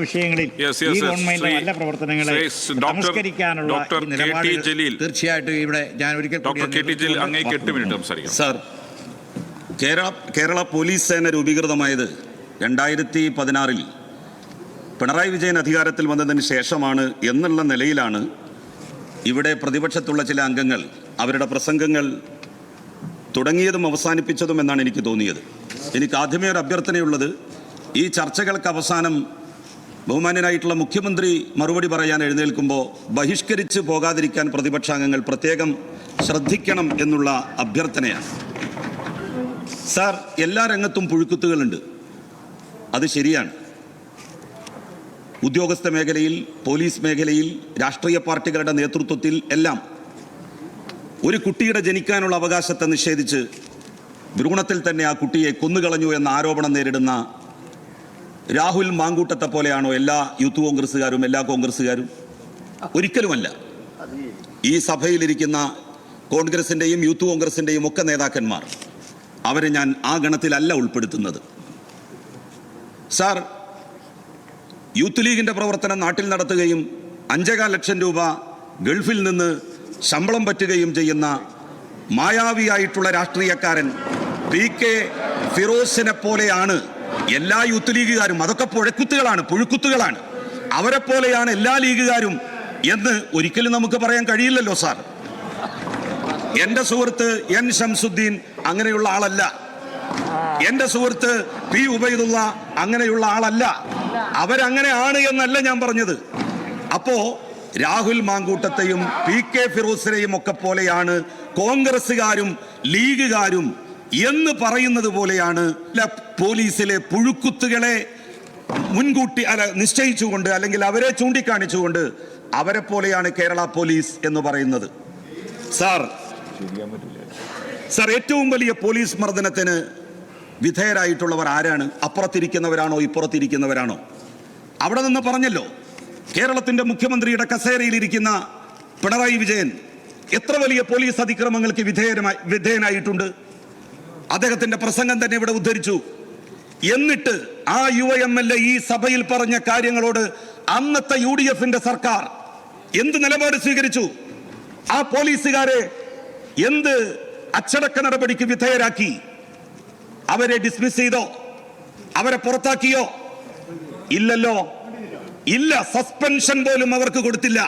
വിഷയങ്ങളിൽ ഈ ഗവൺമെന്റ് നല്ല പ്രവർത്തനങ്ങളെ സംസ്കരിക്കാനുള്ള തീർച്ചയായിട്ടും ഇവിടെ ഞാൻ ഒരിക്കൽ സർ, കേരള പോലീസ് സേന രൂപീകൃതമായത് 2016 പിണറായി വിജയൻ അധികാരത്തിൽ വന്നതിന് ശേഷമാണ് എന്നുള്ള നിലയിലാണ് ഇവിടെ പ്രതിപക്ഷത്തുള്ള ചില അംഗങ്ങൾ അവരുടെ പ്രസംഗങ്ങൾ തുടങ്ങിയതും അവസാനിപ്പിച്ചതും എന്നാണ് എനിക്ക് തോന്നിയത്. എനിക്ക് ആദ്യമേ ഒരു അഭ്യർത്ഥനയുള്ളത്, ഈ ചർച്ചകൾക്ക് അവസാനം ബഹുമാന്യനായിട്ടുള്ള മുഖ്യമന്ത്രി മറുപടി പറയാൻ എഴുന്നേൽക്കുമ്പോൾ ബഹിഷ്കരിച്ച് പോകാതിരിക്കാൻ പ്രതിപക്ഷാംഗങ്ങൾ പ്രത്യേകം ശ്രദ്ധിക്കണം എന്നുള്ള അഭ്യർത്ഥനയാണ്. സാർ, എല്ലാ രംഗത്തും പുഴുക്കുത്തുകളുണ്ട്, അത് ശരിയാണ്. ഉദ്യോഗസ്ഥ മേഖലയിൽ, പോലീസ് മേഖലയിൽ, രാഷ്ട്രീയ പാർട്ടികളുടെ നേതൃത്വത്തിൽ എല്ലാം ഒരു കുട്ടിയുടെ ജനിക്കാനുള്ള അവകാശത്തെ നിഷേധിച്ച് ഭ്രൂണത്തിൽ തന്നെ ആ കുട്ടിയെ കൊന്നുകളഞ്ഞു എന്ന ആരോപണം നേരിടുന്ന രാഹുൽ മാങ്കൂട്ടത്തെ പോലെയാണോ എല്ലാ യൂത്ത് കോൺഗ്രസ്സുകാരും, എല്ലാ കോൺഗ്രസ്സുകാരും? ഒരിക്കലുമല്ല. ഈ സഭയിലിരിക്കുന്ന കോൺഗ്രസിൻ്റെയും യൂത്ത് കോൺഗ്രസിൻ്റെയും ഒക്കെ നേതാക്കന്മാർ, അവരെ ഞാൻ ആ ഗണത്തിലല്ല ഉൾപ്പെടുത്തുന്നത്. സാർ, യൂത്ത് ലീഗിൻ്റെ പ്രവർത്തനം നാട്ടിൽ നടത്തുകയും 5.25 ലക്ഷം രൂപ ഗൾഫിൽ നിന്ന് ശമ്പളം പറ്റുകയും ചെയ്യുന്ന മായാവിയായിട്ടുള്ള രാഷ്ട്രീയക്കാരൻ PK ഫിറോസിനെ പോലെയാണ് എല്ലാ യൂത്ത് ലീഗുകാരും. അതൊക്കെ പുഴുക്കുത്തുകളാണ്. അവരെ പോലെയാണ് എല്ലാ ലീഗുകാരും എന്ന് ഒരിക്കലും നമുക്ക് പറയാൻ കഴിയില്ലല്ലോ സാർ. എൻ്റെ സുഹൃത്ത് N ശംസുദ്ദീൻ അങ്ങനെയുള്ള ആളല്ല. എൻ്റെ സുഹൃത്ത് P ഉബൈദുള്ള അങ്ങനെയുള്ള ആളല്ല. അവരങ്ങനെ ആണ് എന്നല്ല ഞാൻ പറഞ്ഞത്. അപ്പോ രാഹുൽ മാങ്കൂട്ടത്തെയും PK ഫിറോസിനെയും ഒക്കെ പോലെയാണ് കോൺഗ്രസ്സുകാരും ലീഗുകാരും എന്ന് പറയുന്നത് പോലെയാണ് പോലീസിലെ പുഴുക്കുത്തുകളെ മുൻകൂട്ടി നിശ്ചയിച്ചുകൊണ്ട് അല്ലെങ്കിൽ അവരെ ചൂണ്ടിക്കാണിച്ചുകൊണ്ട് അവരെ പോലെയാണ് കേരള പോലീസ് എന്ന് പറയുന്നത്. സാർ, ഏറ്റവും വലിയ പോലീസ് മർദ്ദനത്തിന് വിധേയരായിട്ടുള്ളവർ ആരാണ്? അപ്പുറത്തിരിക്കുന്നവരാണോ ഇപ്പുറത്തിരിക്കുന്നവരാണോ? അവിടെ നിന്ന് പറഞ്ഞല്ലോ, കേരളത്തിന്റെ മുഖ്യമന്ത്രിയുടെ കസേരയിലിരിക്കുന്ന പിണറായി വിജയൻ എത്ര വലിയ പോലീസ് അതിക്രമങ്ങൾക്ക് വിധേയനായിട്ടുണ്ട്. അദ്ദേഹത്തിന്റെ പ്രസംഗം തന്നെ ഇവിടെ ഉദ്ധരിച്ചു. എന്നിട്ട് ആ UMLA ഈ സഭയിൽ പറഞ്ഞ കാര്യങ്ങളോട് അന്നത്തെ UDFന്റെ സർക്കാർ എന്ത് നിലപാട് സ്വീകരിച്ചു? ആ പോലീസുകാരെ എന്ത് അച്ചടക്ക നടപടിക്ക് വിധേയരാക്കി? അവരെ ഡിസ്മിസ് ചെയ്തോ? അവരെ പുറത്താക്കിയോ? ഇല്ലല്ലോ, ഇല്ല. സസ്പെൻഷൻ പോലും അവർക്ക് കൊടുത്തില്ല.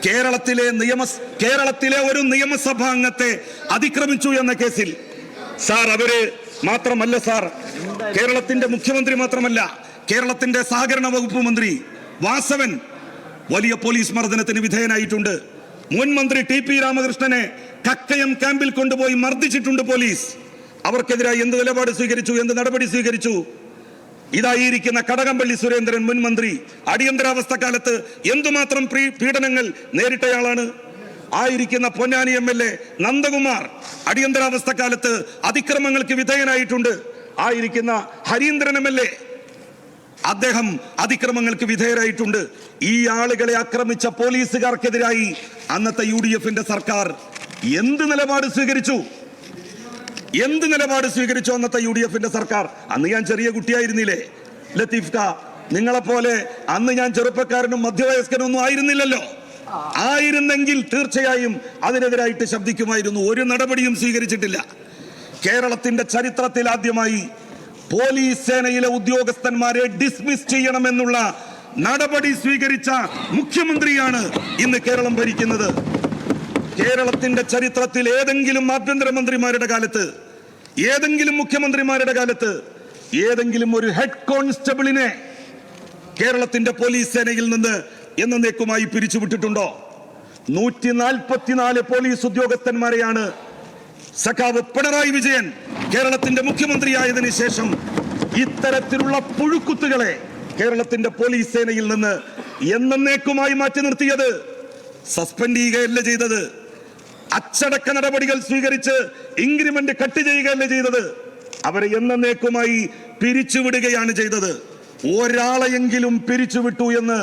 കേരളത്തിലെ ഒരു നിയമസഭാ അംഗത്തെ അതിക്രമിച്ചു എന്ന കേസിൽ സാർ, അവര് മാത്രമല്ല സാർ, കേരളത്തിന്റെ മുഖ്യമന്ത്രി മാത്രമല്ല, കേരളത്തിന്റെ സഹകരണ വകുപ്പ് മന്ത്രി വാസവൻ വലിയ പോലീസ് മർദ്ദനത്തിന് വിധേയനായിട്ടുണ്ട്. മുൻ മന്ത്രി TP രാമകൃഷ്ണനെ കക്കയം ക്യാമ്പിൽ കൊണ്ടുപോയി മർദ്ദിച്ചിട്ടുണ്ട് പോലീസ്. അവർക്കെതിരായി എന്ത് നിലപാട് സ്വീകരിച്ചു, എന്ത് നടപടി സ്വീകരിച്ചു? ഇതായിരിക്കുന്ന കടകംപള്ളി സുരേന്ദ്രൻ മുൻ മന്ത്രി അടിയന്തരാവസ്ഥ കാലത്ത് എന്തുമാത്രം പീഡനങ്ങൾ നേരിട്ടയാളാണ്. ആയിരിക്കുന്ന പൊന്നാനി MLA നന്ദകുമാർ അടിയന്തരാവസ്ഥ കാലത്ത് അതിക്രമങ്ങൾക്ക് വിധേയനായിട്ടുണ്ട്. ആയിരിക്കുന്ന ഹരീന്ദ്രൻ MLA അദ്ദേഹം അതിക്രമങ്ങൾക്ക് വിധേയരായിട്ടുണ്ട്. ഈ ആളുകളെ ആക്രമിച്ച പോലീസുകാർക്കെതിരായി അന്നത്തെ UDFന്റെ സർക്കാർ എന്ത് നിലപാട് സ്വീകരിച്ചു? അന്നത്തെ UDFന്റെ സർക്കാർ? അന്ന് ഞാൻ ചെറിയ കുട്ടിയായിരുന്നില്ലേ ലത്തീഫ് ക? നിങ്ങളെപ്പോലെ അന്ന് ഞാൻ ചെറുപ്പക്കാരനും മധ്യവയസ്കനൊന്നും ആയിരുന്നില്ലല്ലോ. ആയിരുന്നെങ്കിൽ തീർച്ചയായും അതിനെതിരായിട്ട് ശബ്ദിക്കുമായിരുന്നു. ഒരു നടപടിയും സ്വീകരിച്ചിട്ടില്ല. കേരളത്തിന്റെ ചരിത്രത്തിൽ ആദ്യമായി പോലീസ് സേനയിലെ ഉദ്യോഗസ്ഥന്മാരെ ഡിസ്മിസ് ചെയ്യണമെന്നുള്ള നടപടി സ്വീകരിച്ച മുഖ്യമന്ത്രിയാണ് ഇന്ന് കേരളം ഭരിക്കുന്നത്. കേരളത്തിന്റെ ചരിത്രത്തിൽ ഏതെങ്കിലും ആഭ്യന്തരമന്ത്രിമാരുടെ കാലത്ത്, ഏതെങ്കിലും മുഖ്യമന്ത്രിമാരുടെ കാലത്ത് ഏതെങ്കിലും ഒരു ഹെഡ് കോൺസ്റ്റബിളിനെ കേരളത്തിന്റെ പോലീസ് സേനയിൽ നിന്ന് എന്നേക്കുമായി പിരിച്ചുവിട്ടിട്ടുണ്ടോ? 144 പോലീസ് ഉദ്യോഗസ്ഥന്മാരെയാണ് സഖാവ് പിണറായി വിജയൻ കേരളത്തിന്റെ മുഖ്യമന്ത്രിയായതിനു ശേഷം ഇത്തരത്തിലുള്ള പുഴുക്കുത്തുകളെ കേരളത്തിന്റെ പോലീസ് സേനയിൽ നിന്ന് എന്നേക്കുമായി മാറ്റി നിർത്തിയത്. സസ്പെൻഡ് ചെയ്യുകയല്ല ചെയ്തത്, അച്ചടക്ക നടപടികൾ സ്വീകരിച്ച് ഇൻക്രിമെന്റ് കട്ട് ചെയ്യുകയല്ല ചെയ്തത്, അവരെ എന്നേക്കുമായി പിരിച്ചുവിടുകയാണ് ചെയ്തത്. ഒരാളെയെങ്കിലും പിരിച്ചുവിട്ടു എന്ന്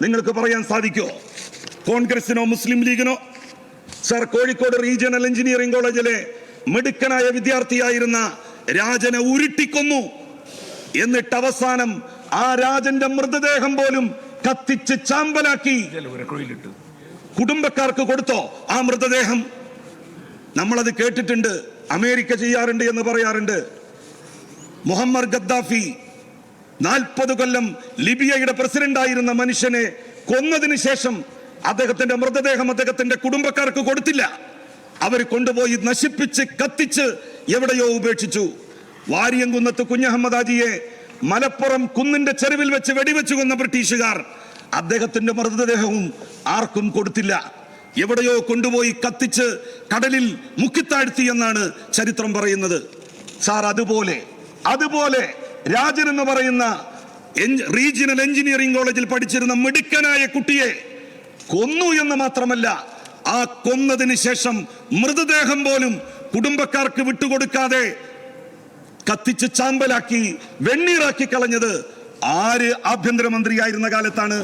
നിങ്ങൾക്ക് പറയാൻ സാധിക്കുമോ? കോൺഗ്രസിനോ മുസ്ലിം ലീഗിനോ? സർ, കോഴിക്കോട് റീജിയണൽ എഞ്ചിനീയറിംഗ് കോളേജിലെ മിടുക്കനായ വിദ്യാർത്ഥിയായിരുന്ന രാജനെ ഉരുട്ടിക്കൊന്നു. എന്നിട്ട് അവസാനം ആ രാജന്റെ മൃതദേഹം പോലും കത്തിച്ച് ചാമ്പലാക്കി കുടുംബക്കാർക്ക് കൊടുത്തോ ആ മൃതദേഹം? നമ്മളത് കേട്ടിട്ടുണ്ട്, അമേരിക്ക ചെയ്യാറുണ്ട് എന്ന് പറയാറുണ്ട്. മുഹമ്മദ് ഗദ്ദാഫി 40 കൊല്ലം ലിബിയയുടെ പ്രസിഡന്റ് ആയിരുന്ന മനുഷ്യനെ കൊന്നതിന് ശേഷം അദ്ദേഹത്തിന്റെ മൃതദേഹം അദ്ദേഹത്തിന്റെ കുടുംബക്കാർക്ക് കൊടുത്തില്ല. അവർ കൊണ്ടുപോയി നശിപ്പിച്ച് കത്തിച്ച് എവിടെയോ ഉപേക്ഷിച്ചു. വാരിയംകുന്നത്ത് കുഞ്ഞഹമ്മദ് ഹാജിയെ മലപ്പുറം കുന്നിന്റെ ചെരുവിൽ വെച്ച് വെടിവെച്ചു കൊന്ന ബ്രിട്ടീഷുകാർ അദ്ദേഹത്തിന്റെ മൃതദേഹവും ആർക്കും കൊടുത്തില്ല. എവിടെയോ കൊണ്ടുപോയി കത്തിച്ച് കടലിൽ മുക്കിത്താഴ്ത്തി എന്നാണ് ചരിത്രം പറയുന്നത്. സാർ, അതുപോലെ രാജൻ എന്ന് പറയുന്ന റീജിയണൽ എഞ്ചിനീയറിംഗ് കോളേജിൽ പഠിച്ചിരുന്ന മിടുക്കനായ കുട്ടിയെ കൊന്നു എന്ന് മാത്രമല്ല, ആ കൊന്നതിന് ശേഷം മൃതദേഹം പോലും കുടുംബക്കാർക്ക് വിട്ടുകൊടുക്കാതെ കത്തിച്ച് ചാമ്പലാക്കി വെണ്ണീറാക്കി കളഞ്ഞത് ആര് ആഭ്യന്തരമന്ത്രിയായിരുന്ന കാലത്താണ്?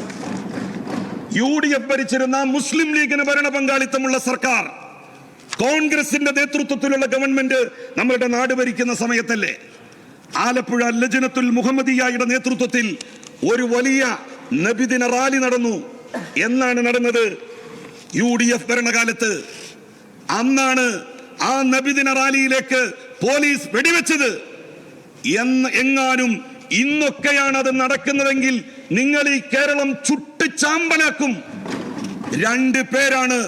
UDF ഭരിച്ചിരുന്ന മുസ്ലിം ലീഗിന് ഭരണ പങ്കാളിത്തമുള്ള സർക്കാർ, കോൺഗ്രസിന്റെ നേതൃത്വത്തിലുള്ള ഗവൺമെന്റ് നമ്മളുടെ നാട് ഭരിക്കുന്ന സമയത്തല്ലേ? ആലപ്പുഴ ലജ്നത്തുൽ മുഹമ്മദിയയുടെ നേതൃത്വത്തിൽ ഒരു വലിയ നബിദിന റാലി നടന്നു. എന്നാണ് നടന്നത്? UDF ഭരണകാലത്ത്. അന്നാണ് ആ നബിദിന റാലിയിലേക്ക് പോലീസ് വെടിവെച്ചത്. എങ്ങാനും ഇന്നൊക്കെയാണ് അത് നടക്കുന്നതെങ്കിൽ നിങ്ങൾ ഈ കേരളം ചുട്ട് ചാമ്പലാക്കും. 2 പേരാണ്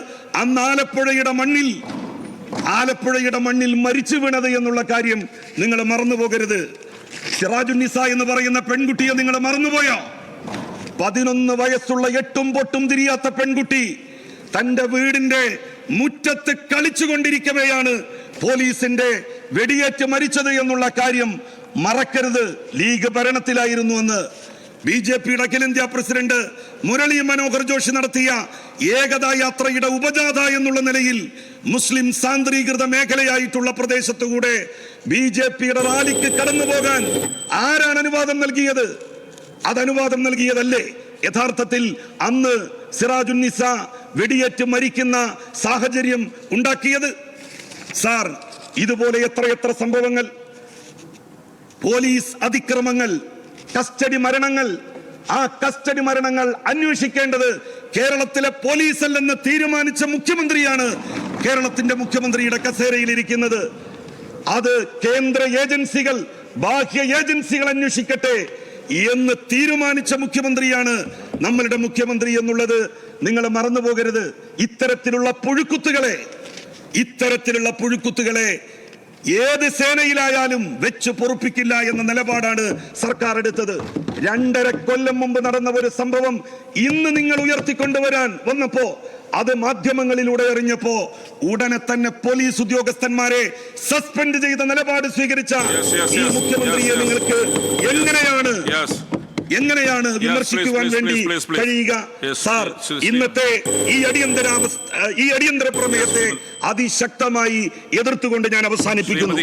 അന്ന് ആലപ്പുഴയുടെ മണ്ണിൽ മരിച്ചു വീണത് എന്നുള്ള കാര്യം നിങ്ങൾ മറന്നുപോകരുത്. സിറാജുന്നിസ എന്ന് പറയുന്ന പെൺകുട്ടിയെ നിങ്ങൾ മറന്നുപോയോ? 11 വയസ്സുള്ള എട്ടും പൊട്ടും തിരിയാത്ത പെൺകുട്ടി തന്റെ വീടിന്റെ മുറ്റത്ത് കളിച്ചുകൊണ്ടിരിക്കവെയാണ് പോലീസിന്റെ വെടിയേറ്റ് മരിച്ചത് എന്നുള്ള കാര്യം മറക്കരുത്. ലീഗ് ഭരണത്തിലായിരുന്നു എന്ന്. BJPയുടെ അഖിലേന്ത്യാ പ്രസിഡന്റ് മുരളി മനോഹർ ജോഷി നടത്തിയ ഏകതാ യാത്രയുടെ ഉപജാഥ എന്നുള്ള നിലയിൽ മുസ്ലിം സാന്ദ്രീകൃത മേഖലയായിട്ടുള്ള പ്രദേശത്തുകൂടെ BJPയുടെ റാലിക്ക് കടന്നു പോകാൻ ആരാണ് അനുവാദം നൽകിയത്? അത് അനുവാദം നൽകിയതല്ലേ യഥാർത്ഥത്തിൽ അന്ന് സിറാജുന്നിസ വെടിയേറ്റ് മരിക്കുന്ന സാഹചര്യം ഉണ്ടാക്കിയത്? സാർ, ഇതുപോലെ എത്രയെത്ര സംഭവങ്ങൾ, പോലീസ് അതിക്രമങ്ങൾ, കസ്റ്റഡി മരണങ്ങൾ. ആ കസ്റ്റഡി മരണങ്ങൾ അന്വേഷിക്കേണ്ടത് കേരളത്തിലെ പോലീസ് അല്ലെന്ന് തീരുമാനിച്ച മുഖ്യമന്ത്രിയാണ് കേരളത്തിന്റെ മുഖ്യമന്ത്രിയുടെ കസേരയിൽ ഇരിക്കുന്നത്. അത് കേന്ദ്ര ഏജൻസികൾ, ബാഹ്യ ഏജൻസികൾ അന്വേഷിക്കട്ടെ എന്ന് തീരുമാനിച്ച മുഖ്യമന്ത്രിയാണ് നമ്മളുടെ മുഖ്യമന്ത്രി എന്നുള്ളത് നിങ്ങൾ മറന്നുപോകരുത്. ഇത്തരത്തിലുള്ള പുഴുക്കുത്തുകളെ ഏത് സേനയിലായാലും വെച്ച് പൊറുപ്പിക്കില്ല എന്ന നിലപാടാണ് സർക്കാർ എടുത്തത്. 2.5 കൊല്ലം മുമ്പ് നടന്ന ഒരു സംഭവം ഇന്ന് നിങ്ങൾ ഉയർത്തിക്കൊണ്ടുവരാൻ വന്നപ്പോ, അത് മാധ്യമങ്ങളിലൂടെ അറിഞ്ഞപ്പോ ഉടനെ തന്നെ പോലീസ് ഉദ്യോഗസ്ഥന്മാരെ സസ്പെൻഡ് ചെയ്ത നിലപാട് സ്വീകരിച്ച ഈ മുഖ്യമന്ത്രിയെ നിങ്ങൾക്ക് എങ്ങനെയാണ് വിമർശിക്കുവാൻ വേണ്ടി കഴിയുക? സാർ, ഇന്നത്തെ ഈ അടിയന്തര പ്രമേയത്തെ അതിശക്തമായി എതിർത്തുകൊണ്ട് ഞാൻ അവസാനിപ്പിക്കുന്നു.